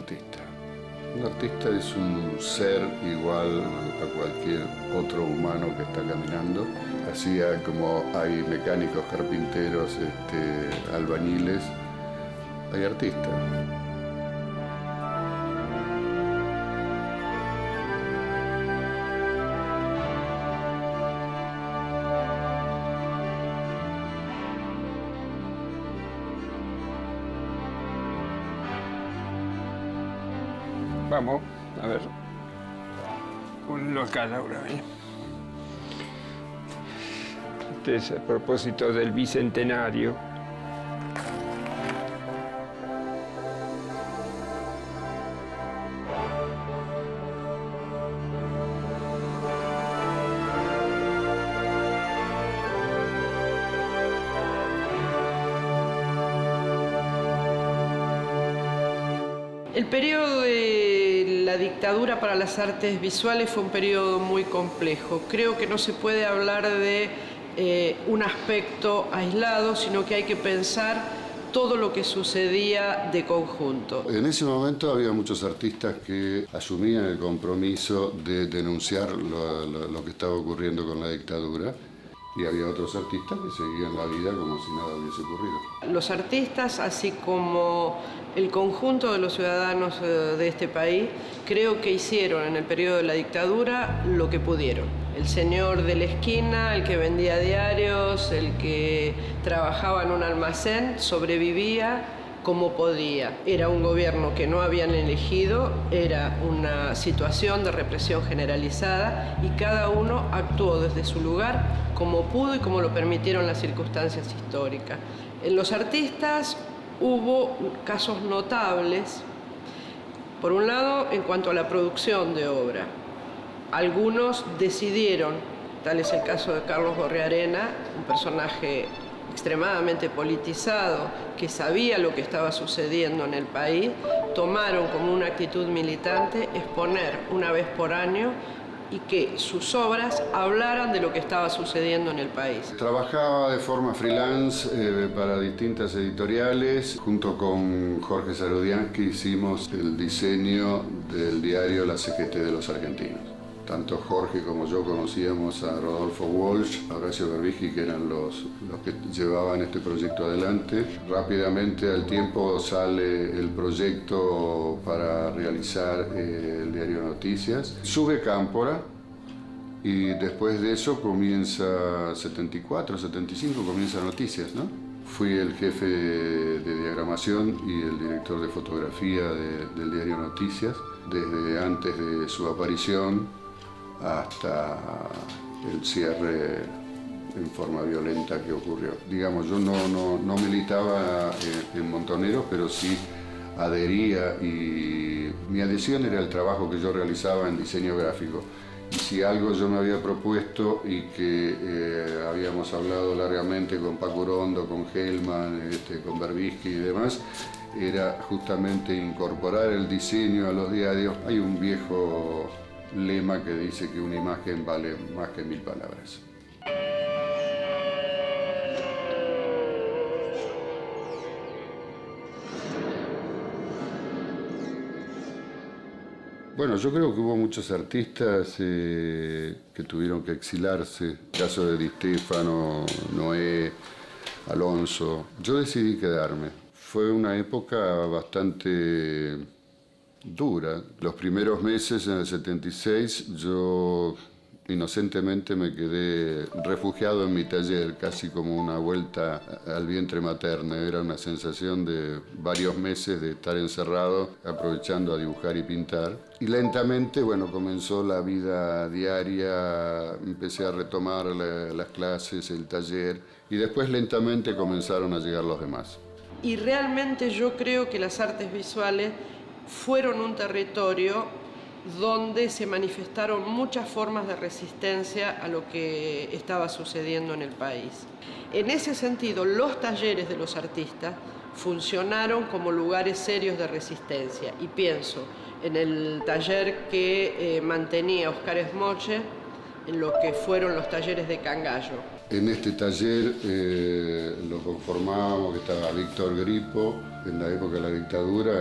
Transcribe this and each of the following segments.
artista? Un artista es un ser igual a cualquier otro humano que está caminando. Así como hay mecánicos, carpinteros, albañiles, hay artistas. Vamos, a ver. Ponlo acá, Laura. Este es a propósito del bicentenario. El periodo de la dictadura para las artes visuales fue un periodo muy complejo. Creo que no se puede hablar de un aspecto aislado, sino que hay que pensar todo lo que sucedía de conjunto. En ese momento había muchos artistas que asumían el compromiso de denunciar lo que estaba ocurriendo con la dictadura. Y había otros artistas que seguían la vida como si nada hubiese ocurrido. Los artistas, así como el conjunto de los ciudadanos de este país, creo que hicieron en el periodo de la dictadura lo que pudieron. El señor de la esquina, el que vendía diarios, el que trabajaba en un almacén, sobrevivía como podía. Era un gobierno que no habían elegido, era una situación de represión generalizada y cada uno actuó desde su lugar como pudo y como lo permitieron las circunstancias históricas. En los artistas hubo casos notables, por un lado en cuanto a la producción de obra. Algunos decidieron, tal es el caso de Carlos Gorriarena, un personaje extremadamente politizado, que sabía lo que estaba sucediendo en el país, tomaron como una actitud militante exponer una vez por año y que sus obras hablaran de lo que estaba sucediendo en el país. Trabajaba de forma freelance para distintas editoriales. Junto con Jorge Sarudiansky hicimos el diseño del diario La CGT de los Argentinos. Tanto Jorge como yo conocíamos a Rodolfo Walsh, a Horacio Berbisky, que eran los que llevaban este proyecto adelante. Rápidamente al tiempo sale el proyecto para realizar el diario Noticias. Sube Cámpora y después de eso comienza 74, 75, comienza Noticias, ¿no? Fui el jefe de diagramación y el director de fotografía del diario Noticias desde antes de su aparición hasta el cierre en forma violenta que ocurrió. Digamos, yo no militaba en Montoneros, pero sí adhería y mi adhesión era el trabajo que yo realizaba en diseño gráfico. Y si algo yo me había propuesto y que habíamos hablado largamente con Paco Urondo, con Hellman, con Berbisky y demás, era justamente incorporar el diseño a los diarios. Hay un viejo lema que dice que una imagen vale más que 1000 palabras. Bueno, yo creo que hubo muchos artistas que tuvieron que exilarse. El caso de Di Stefano, Noé, Alonso. Yo decidí quedarme. Fue una época bastante dura. Los primeros meses, en el 76, yo inocentemente me quedé refugiado en mi taller, casi como una vuelta al vientre materno. Era una sensación de varios meses de estar encerrado, aprovechando a dibujar y pintar. Y lentamente, bueno, comenzó la vida diaria, empecé a retomar las clases, el taller, y después lentamente comenzaron a llegar los demás. Y realmente yo creo que las artes visuales fueron un territorio donde se manifestaron muchas formas de resistencia a lo que estaba sucediendo en el país. En ese sentido, los talleres de los artistas funcionaron como lugares serios de resistencia. Y pienso en el taller que mantenía Oscar Esmoche en lo que fueron los talleres de Cangallo. En este taller lo conformábamos, que estaba Víctor Gripo, en la época de la dictadura,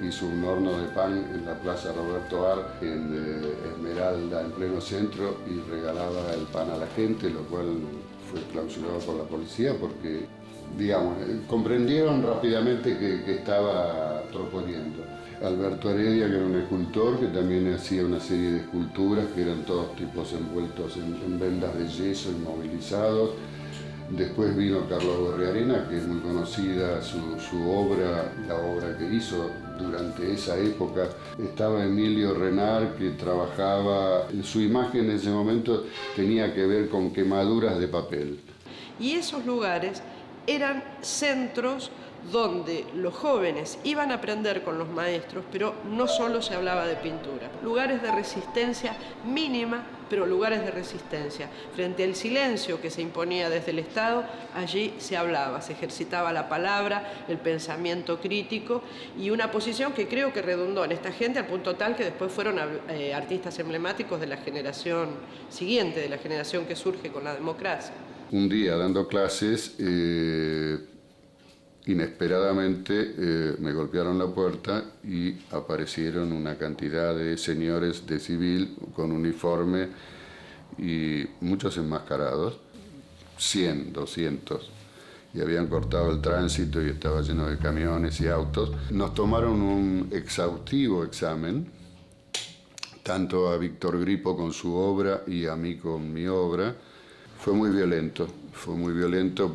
hizo un horno de pan en la Plaza Roberto Ar, en Esmeralda, en pleno centro, y regalaba el pan a la gente, lo cual fue clausurado por la policía porque, digamos, comprendieron rápidamente que estaba proponiendo. Alberto Heredia, que era un escultor, que también hacía una serie de esculturas que eran todos tipos envueltos en vendas de yeso, inmovilizados. Después vino Carlos Gorriarena, que es muy conocida su obra, la obra que hizo durante esa época. Estaba Emilio Renard, que trabajaba, su imagen en ese momento tenía que ver con quemaduras de papel. Y esos lugares eran centros donde los jóvenes iban a aprender con los maestros, pero no solo se hablaba de pintura. Lugares de resistencia mínima, pero lugares de resistencia. Frente al silencio que se imponía desde el Estado, allí se hablaba, se ejercitaba la palabra, el pensamiento crítico y una posición que creo que redundó en esta gente al punto tal que después fueron artistas emblemáticos de la generación siguiente, de la generación que surge con la democracia. Un día dando clases, inesperadamente me golpearon la puerta y aparecieron una cantidad de señores de civil con uniforme y muchos enmascarados, 100, 200, y habían cortado el tránsito y estaba lleno de camiones y autos. Nos tomaron un exhaustivo examen, tanto a Víctor Gripo con su obra y a mí con mi obra. Fue muy violento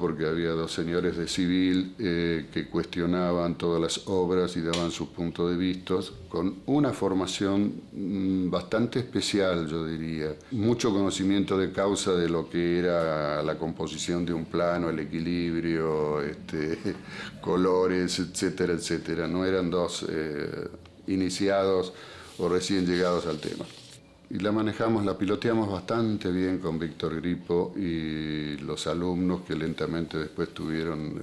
porque había dos señores de civil que cuestionaban todas las obras y daban sus puntos de vista con una formación bastante especial, yo diría. Mucho conocimiento de causa de lo que era la composición de un plano, el equilibrio, colores, etcétera, etcétera. No eran dos iniciados o recién llegados al tema. Y la manejamos, la piloteamos bastante bien con Víctor Gripo y los alumnos que lentamente después tuvieron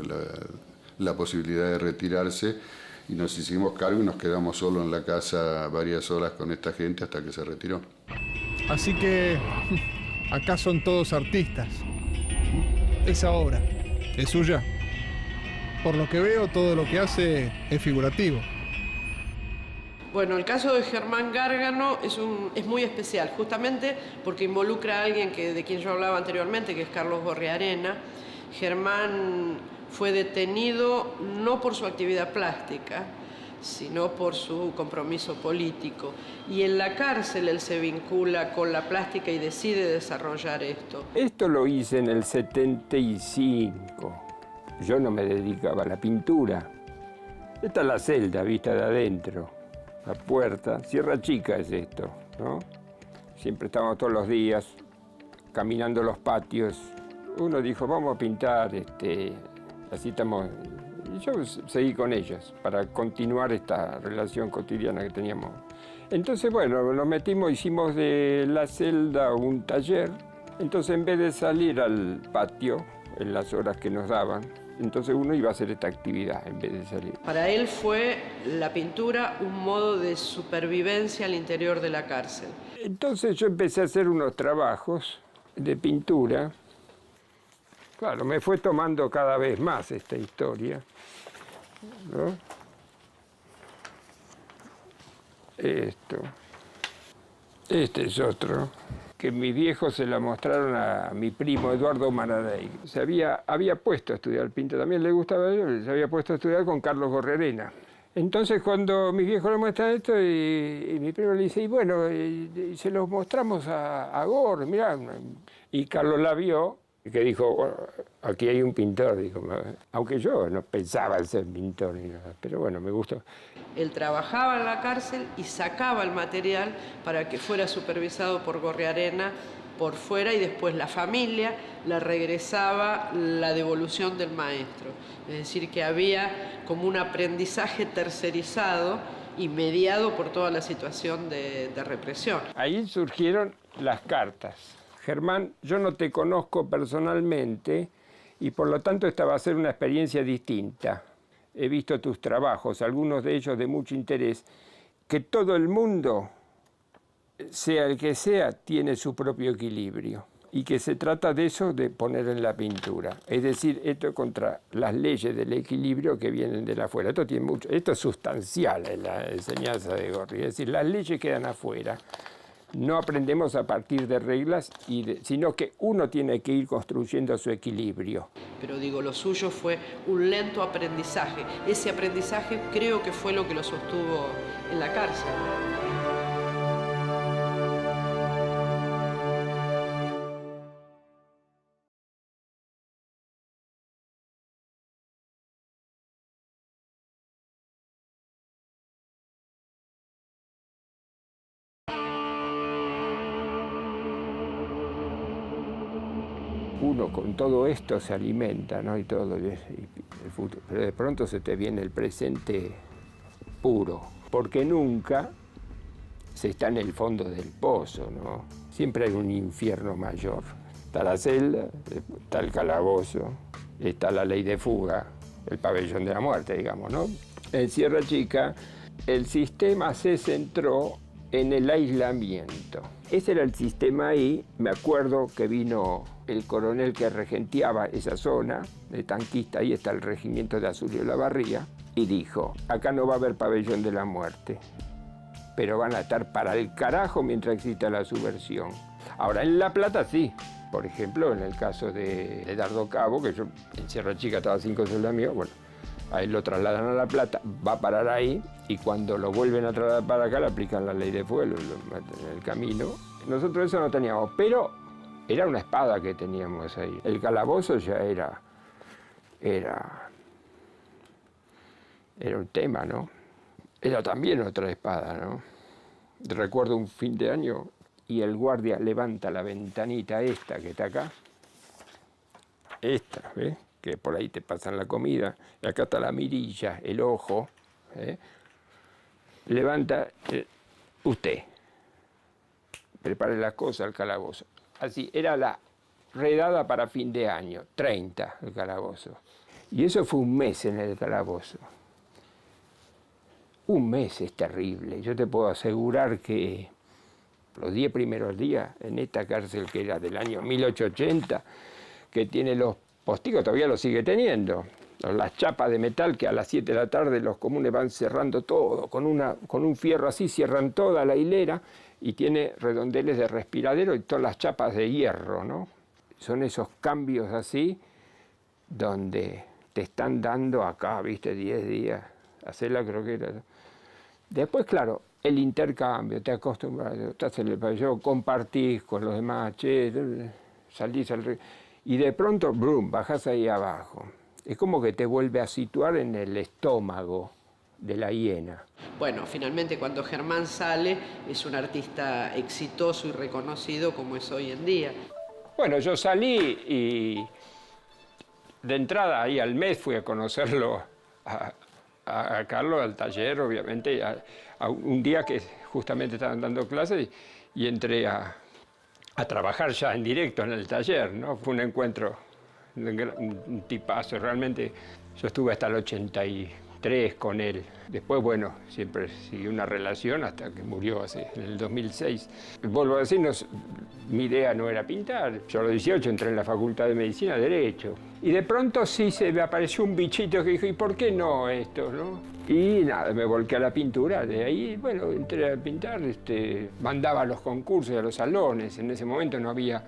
la posibilidad de retirarse y nos hicimos cargo y nos quedamos solos en la casa varias horas con esta gente hasta que se retiró. Así que acá son todos artistas. Esa obra es suya. Por lo que veo, todo lo que hace es figurativo. Bueno, el caso de Germán Gárgano es muy especial, justamente porque involucra a alguien de quien yo hablaba anteriormente, que es Carlos Gorriarena. Germán fue detenido no por su actividad plástica, sino por su compromiso político. Y en la cárcel él se vincula con la plástica y decide desarrollar esto. Esto lo hice en el 75. Yo no me dedicaba a la pintura. Esta es la celda vista de adentro. La puerta, Sierra Chica es esto, ¿no? Siempre estábamos todos los días caminando los patios. Uno dijo, vamos a pintar, así estamos. Y yo seguí con ellos para continuar esta relación cotidiana que teníamos. Entonces, bueno, nos metimos, hicimos de la celda un taller. Entonces, en vez de salir al patio en las horas que nos daban, entonces uno iba a hacer esta actividad en vez de salir. Para él fue la pintura un modo de supervivencia al interior de la cárcel. Entonces yo empecé a hacer unos trabajos de pintura. Claro, me fue tomando cada vez más esta historia, ¿no? Este es otro, que mis viejos se la mostraron a mi primo Eduardo Maradei. Se había puesto a estudiar pintura, también le gustaba, se había puesto a estudiar con Carlos Gorriarena. Entonces cuando mis viejos le muestran esto y mi primo le dice, y bueno, se los mostramos a Gor, mirá, y Carlos la vio, que dijo, bueno, aquí hay un pintor, dijo, aunque yo no pensaba en ser pintor ni nada, pero bueno, me gustó. Él trabajaba en la cárcel y sacaba el material para que fuera supervisado por Gorriarena por fuera y después la familia le regresaba la devolución del maestro. Es decir, que había como un aprendizaje tercerizado y mediado por toda la situación de represión. Ahí surgieron las cartas. Germán, yo no te conozco personalmente y por lo tanto esta va a ser una experiencia distinta. He visto tus trabajos, algunos de ellos de mucho interés, que todo el mundo sea el que sea, tiene su propio equilibrio. Y que se trata de eso, de poner en la pintura. Es decir, esto es contra las leyes del equilibrio que vienen de afuera. Esto es sustancial en la enseñanza de Gorri. Es decir, las leyes quedan afuera. No aprendemos a partir de reglas, sino que uno tiene que ir construyendo su equilibrio. Pero digo, lo suyo fue un lento aprendizaje. Ese aprendizaje creo que fue lo que lo sostuvo en la cárcel. Uno con todo esto se alimenta, ¿no? Y todo el futuro. Pero de pronto se te viene el presente puro, porque nunca se está en el fondo del pozo, ¿no? Siempre hay un infierno mayor. Está la celda, está el calabozo, está la ley de fuga, el pabellón de la muerte, digamos, ¿no? En Sierra Chica, el sistema se centró en el aislamiento. Ese era el sistema ahí. Me acuerdo que vino el coronel que regenteaba esa zona, de tanquista, ahí está el regimiento de Azulio Lavarría, y dijo, acá no va a haber pabellón de la muerte, pero van a estar para el carajo mientras exista la subversión. Ahora, en La Plata sí. Por ejemplo, en el caso de Dardo Cabo, que yo en Sierra Chica estaba 5 celdas míos, bueno, a él lo trasladan a La Plata, va a parar ahí, y cuando lo vuelven a trasladar para acá, le aplican la ley de fuego, lo meten en el camino. Nosotros eso no teníamos, pero era una espada que teníamos ahí. El calabozo ya era un tema, ¿no? Era también otra espada, ¿no? Recuerdo un fin de año y el guardia levanta la ventanita esta que está acá, esta, ¿ves? Que por ahí te pasan la comida, y acá está la mirilla, el ojo, ¿eh? Levanta, usted, prepare las cosas al calabozo. Así, era la redada para fin de año, 30 el calabozo. Y eso fue un mes en el calabozo. Un mes es terrible. Yo te puedo asegurar que los 10 primeros días en esta cárcel que era del año 1880, que tiene los postigos, todavía lo sigue teniendo, las chapas de metal que a las 7 de la tarde los comunes van cerrando todo, con un fierro así cierran toda la hilera y tiene redondeles de respiradero y todas las chapas de hierro, ¿no? Son esos cambios así donde te están dando acá, viste, 10 días, hacerla creo que era. Después, claro, el intercambio, te acostumbras, estás en el pabellón, compartís con los demás, che, salís al río, y de pronto, brum, bajás ahí abajo. Es como que te vuelve a situar en el estómago de la hiena. Bueno, finalmente cuando Germán sale es un artista exitoso y reconocido como es hoy en día. Bueno, yo salí y de entrada ahí al mes fui a conocerlo a Carlos, al taller, obviamente, a un día que justamente estaban dando clases y entré a trabajar ya en directo en el taller, ¿no? Fue un encuentro, un tipazo, realmente. Yo estuve hasta el 83 con él. Después, bueno, siempre siguió una relación hasta que murió en el 2006. Vuelvo a decirnos, mi idea no era pintar. Yo a los 18 entré en la Facultad de Medicina, Derecho. Y de pronto sí se me apareció un bichito que dijo, ¿y por qué no esto, no? Y nada, me volqué a la pintura. De ahí, bueno, entré a pintar, mandaba a los concursos y a los salones. En ese momento no había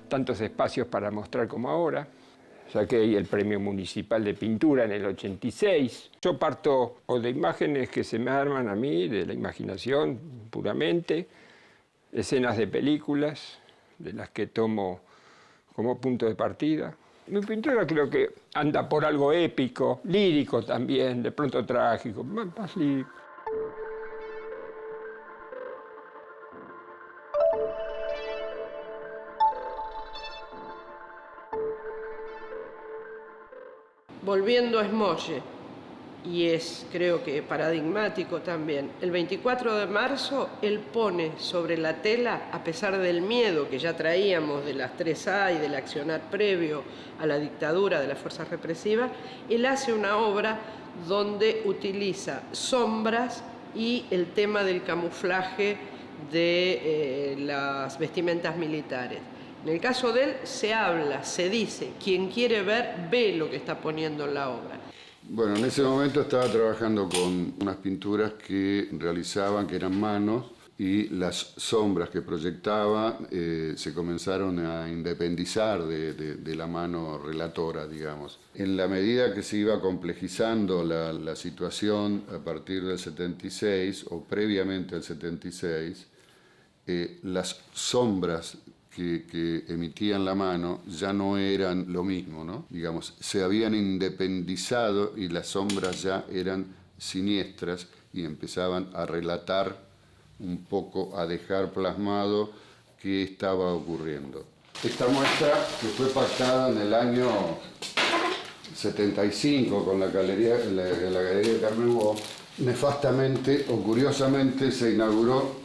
tantos espacios para mostrar como ahora. Saqué ahí el Premio Municipal de Pintura en el 86. Yo parto o de imágenes que se me arman a mí, de la imaginación puramente, escenas de películas, de las que tomo como punto de partida. Mi pintura creo que anda por algo épico, lírico también, de pronto trágico, más lírico. Volviendo a Smolle, y es creo que paradigmático también, el 24 de marzo él pone sobre la tela, a pesar del miedo que ya traíamos de las 3A y del accionar previo a la dictadura de las fuerzas represivas, él hace una obra donde utiliza sombras y el tema del camuflaje de las vestimentas militares. En el caso de él se habla, se dice, quien quiere ver, ve lo que está poniendo en la obra. Bueno, en ese momento estaba trabajando con unas pinturas que realizaban, que eran manos, y las sombras que proyectaba se comenzaron a independizar de la mano relatora, digamos. En la medida que se iba complejizando la situación a partir del 76 o previamente al 76, las sombras que emitían la mano ya no eran lo mismo, ¿no? Digamos, se habían independizado y las sombras ya eran siniestras y empezaban a relatar un poco, a dejar plasmado qué estaba ocurriendo. Esta muestra, que fue pactada en el año 75 con la Galería Carmen Bo, nefastamente o curiosamente se inauguró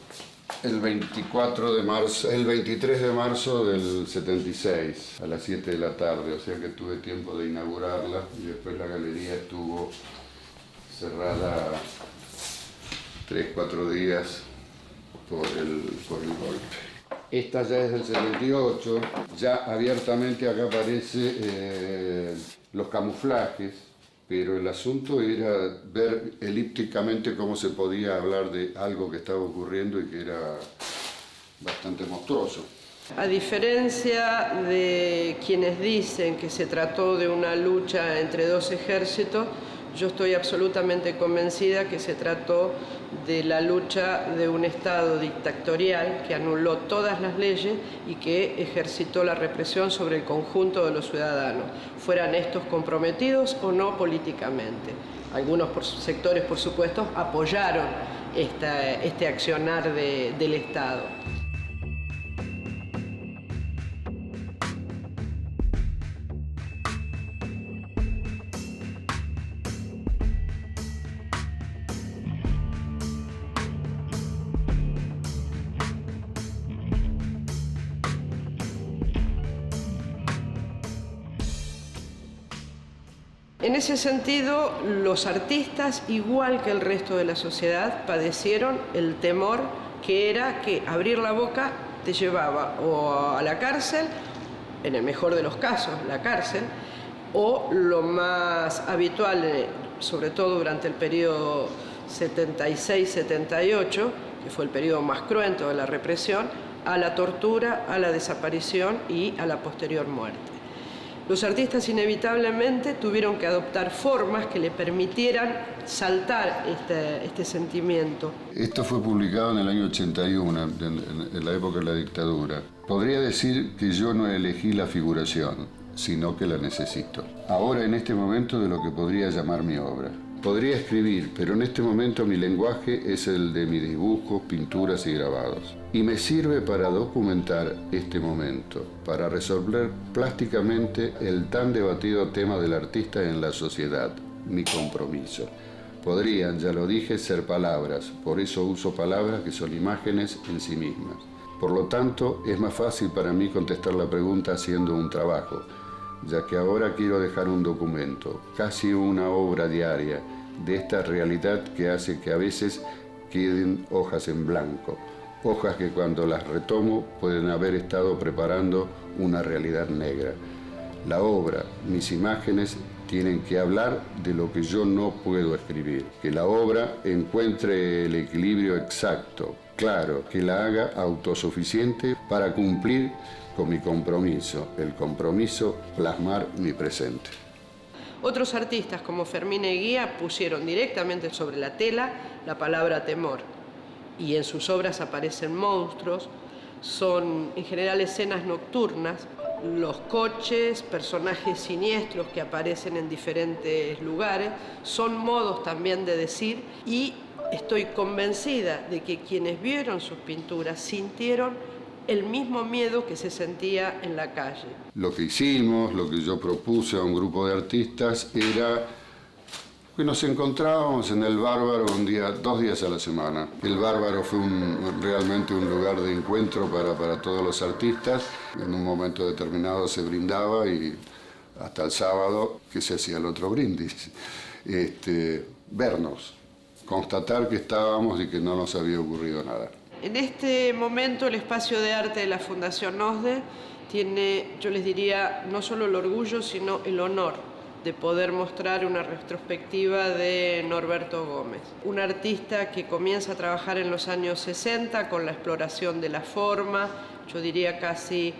el 23 de marzo del 76, a las 7 de la tarde, o sea que tuve tiempo de inaugurarla y después la galería estuvo cerrada 3-4 días por el golpe. Esta ya es del 78, ya abiertamente acá aparece los camuflajes, pero el asunto era ver elípticamente cómo se podía hablar de algo que estaba ocurriendo y que era bastante monstruoso. A diferencia de quienes dicen que se trató de una lucha entre dos ejércitos, yo estoy absolutamente convencida que se trató de la lucha de un Estado dictatorial que anuló todas las leyes y que ejercitó la represión sobre el conjunto de los ciudadanos, fueran estos comprometidos o no políticamente. Algunos sectores, por supuesto, apoyaron este accionar del Estado. En ese sentido, los artistas, igual que el resto de la sociedad, padecieron el temor que era que abrir la boca te llevaba o a la cárcel, en el mejor de los casos, la cárcel, o lo más habitual, sobre todo durante el periodo 76-78, que fue el periodo más cruento de la represión, a la tortura, a la desaparición y a la posterior muerte. Los artistas inevitablemente tuvieron que adoptar formas que le permitieran saltar este sentimiento. Esto fue publicado en el año 81, en la época de la dictadura. Podría decir que yo no elegí la figuración, sino que la necesito. Ahora, en este momento, de lo que podría llamar mi obra. Podría escribir, pero en este momento mi lenguaje es el de mis dibujos, pinturas y grabados. Y me sirve para documentar este momento, para resolver plásticamente el tan debatido tema del artista en la sociedad, mi compromiso. Podrían, ya lo dije, ser palabras, por eso uso palabras que son imágenes en sí mismas. Por lo tanto, es más fácil para mí contestar la pregunta haciendo un trabajo, ya que ahora quiero dejar un documento, casi una obra diaria, de esta realidad que hace que a veces queden hojas en blanco, hojas que cuando las retomo pueden haber estado preparando una realidad negra. La obra, mis imágenes, tienen que hablar de lo que yo no puedo escribir, que la obra encuentre el equilibrio exacto, claro, que la haga autosuficiente para cumplir con mi compromiso, el compromiso plasmar mi presente. Otros artistas como Fermín Eguía pusieron directamente sobre la tela la palabra temor y en sus obras aparecen monstruos, son en general escenas nocturnas, los coches, personajes siniestros que aparecen en diferentes lugares, son modos también de decir y estoy convencida de que quienes vieron sus pinturas sintieron el mismo miedo que se sentía en la calle. Lo que hicimos, lo que yo propuse a un grupo de artistas era que nos encontrábamos en el Bárbaro 2 días a la semana. El Bárbaro fue realmente un lugar de encuentro para todos los artistas. En un momento determinado se brindaba y hasta el sábado que se hacía el otro brindis. Vernos, constatar que estábamos y que no nos había ocurrido nada. En este momento el espacio de arte de la Fundación NOSDE tiene, yo les diría, no solo el orgullo, sino el honor de poder mostrar una retrospectiva de Norberto Gómez, un artista que comienza a trabajar en los años 60 con la exploración de la forma, yo diría casi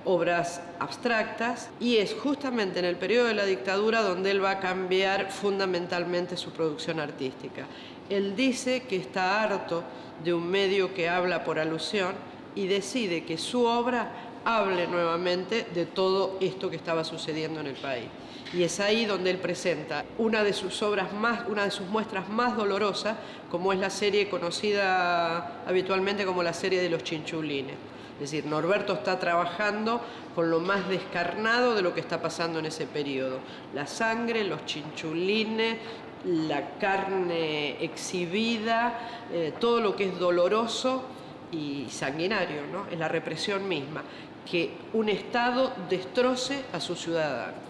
obras abstractas, y es justamente en el periodo de la dictadura donde él va a cambiar fundamentalmente su producción artística. Él dice que está harto de un medio que habla por alusión y decide que su obra hable nuevamente de todo esto que estaba sucediendo en el país. Y es ahí donde él presenta una de sus muestras más dolorosas, como es la serie conocida habitualmente como la serie de los chinchulines. Es decir, Norberto está trabajando con lo más descarnado de lo que está pasando en ese periodo. La sangre, los chinchulines, la carne exhibida, todo lo que es doloroso y sanguinario, ¿no? Es la represión misma, que un Estado destroce a sus ciudadanos.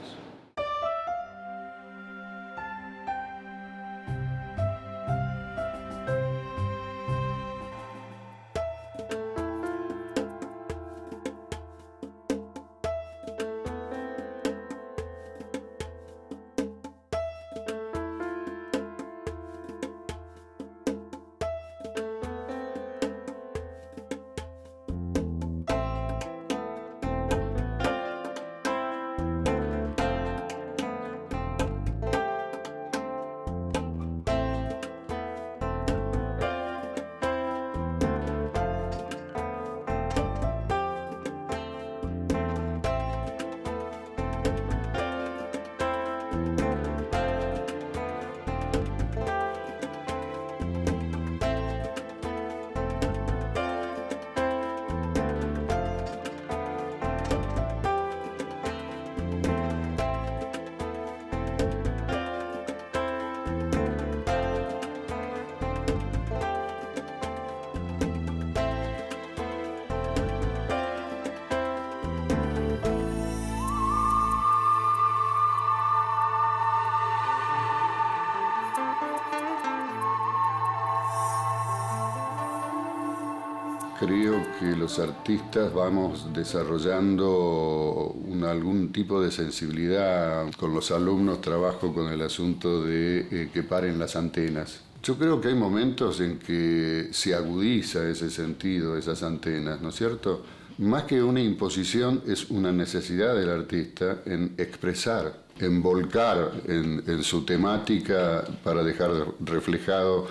Creo que los artistas vamos desarrollando algún tipo de sensibilidad. Con los alumnos trabajo con el asunto de que paren las antenas. Yo creo que hay momentos en que se agudiza ese sentido, esas antenas, ¿no es cierto? Más que una imposición, es una necesidad del artista en expresar, en volcar en su temática para dejar reflejado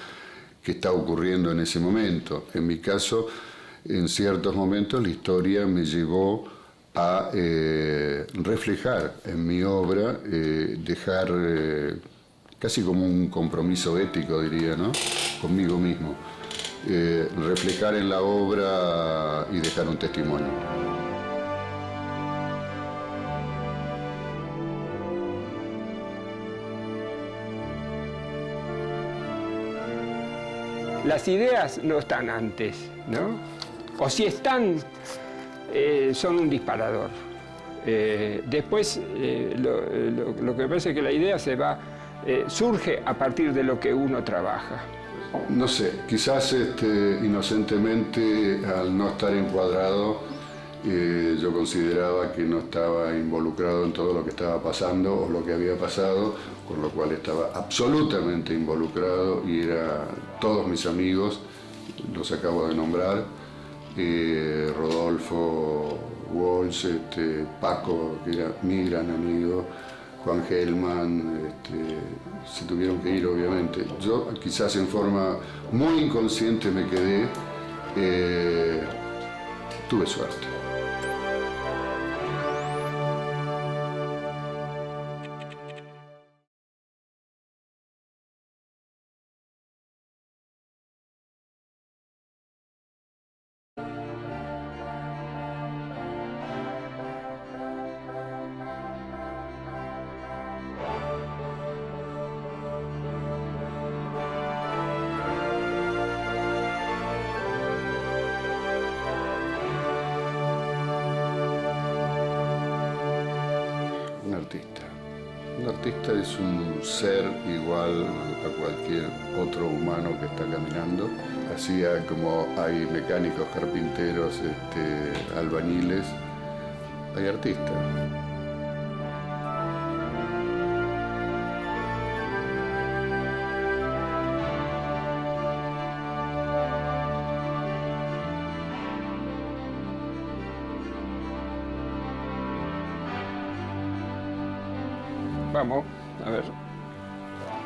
qué está ocurriendo en ese momento. En mi caso, en ciertos momentos la historia me llevó a reflejar en mi obra, dejar casi como un compromiso ético, diría, ¿no? Conmigo mismo. Reflejar en la obra y dejar un testimonio. Las ideas no están antes, ¿no? O si están, son un disparador. Después, lo que pasa es que la idea surge a partir de lo que uno trabaja. No sé, quizás inocentemente, al no estar encuadrado, yo consideraba que no estaba involucrado en todo lo que estaba pasando o lo que había pasado, con lo cual estaba absolutamente involucrado y todos mis amigos, los acabo de nombrar, Rodolfo Walsh, Paco, que era mi gran amigo, Juan Gelman, se tuvieron que ir obviamente. Yo quizás en forma muy inconsciente me quedé, tuve suerte. Artista. Un artista es un ser igual a cualquier otro humano que está caminando. Así como hay mecánicos, carpinteros, albañiles, hay artistas. Vamos, a ver.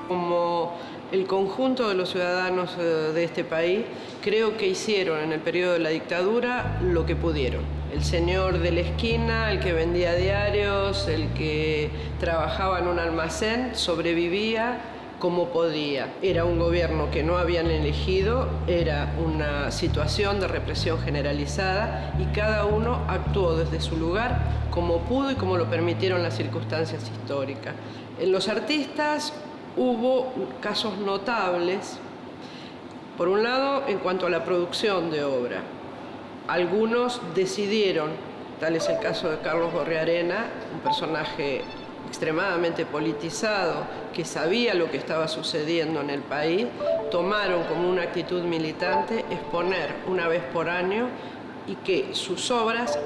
Como el conjunto de los ciudadanos de este país, creo que hicieron en el periodo de la dictadura lo que pudieron. El señor de la esquina, el que vendía diarios, el que trabajaba en un almacén, sobrevivía como podía. Era un gobierno que no habían elegido, era una situación de represión generalizada y cada uno actuó desde su lugar como pudo y como lo permitieron las circunstancias históricas. En los artistas hubo casos notables, por un lado, en cuanto a la producción de obra. Algunos decidieron, tal es el caso de Carlos Gorriarena, un personaje extremadamente politizado, que sabía lo que estaba sucediendo en el país, tomaron como una actitud militante exponer una vez por año y que sus obras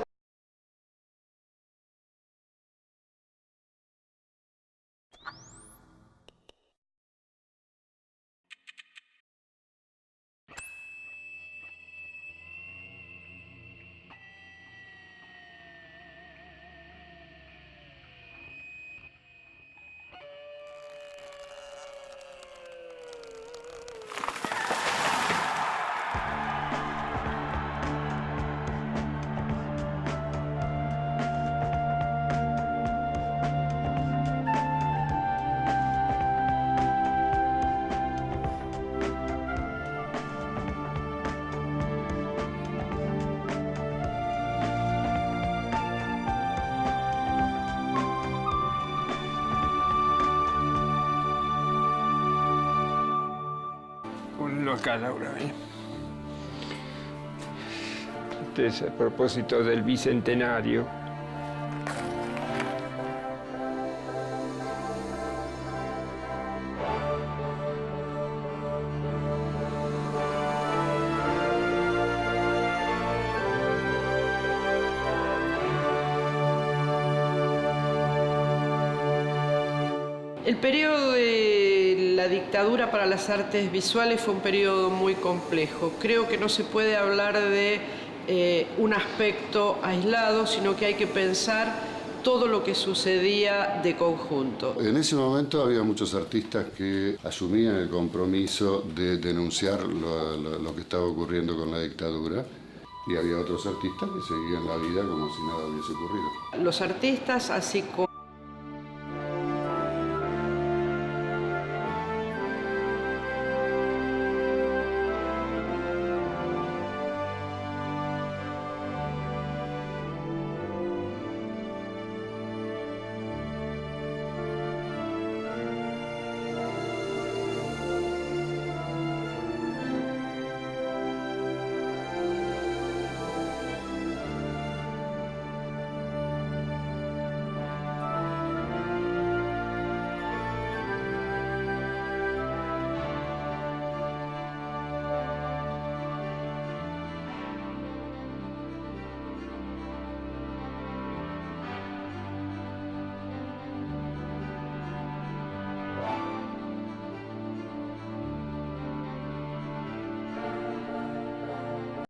Local ahora, ¿eh? Este es a propósito del bicentenario. El periodo de la dictadura para las artes visuales fue un periodo muy complejo. Creo que no se puede hablar de un aspecto aislado, sino que hay que pensar todo lo que sucedía de conjunto. En ese momento había muchos artistas que asumían el compromiso de denunciar lo que estaba ocurriendo con la dictadura, y había otros artistas que seguían la vida como si nada hubiese ocurrido. Los artistas, así como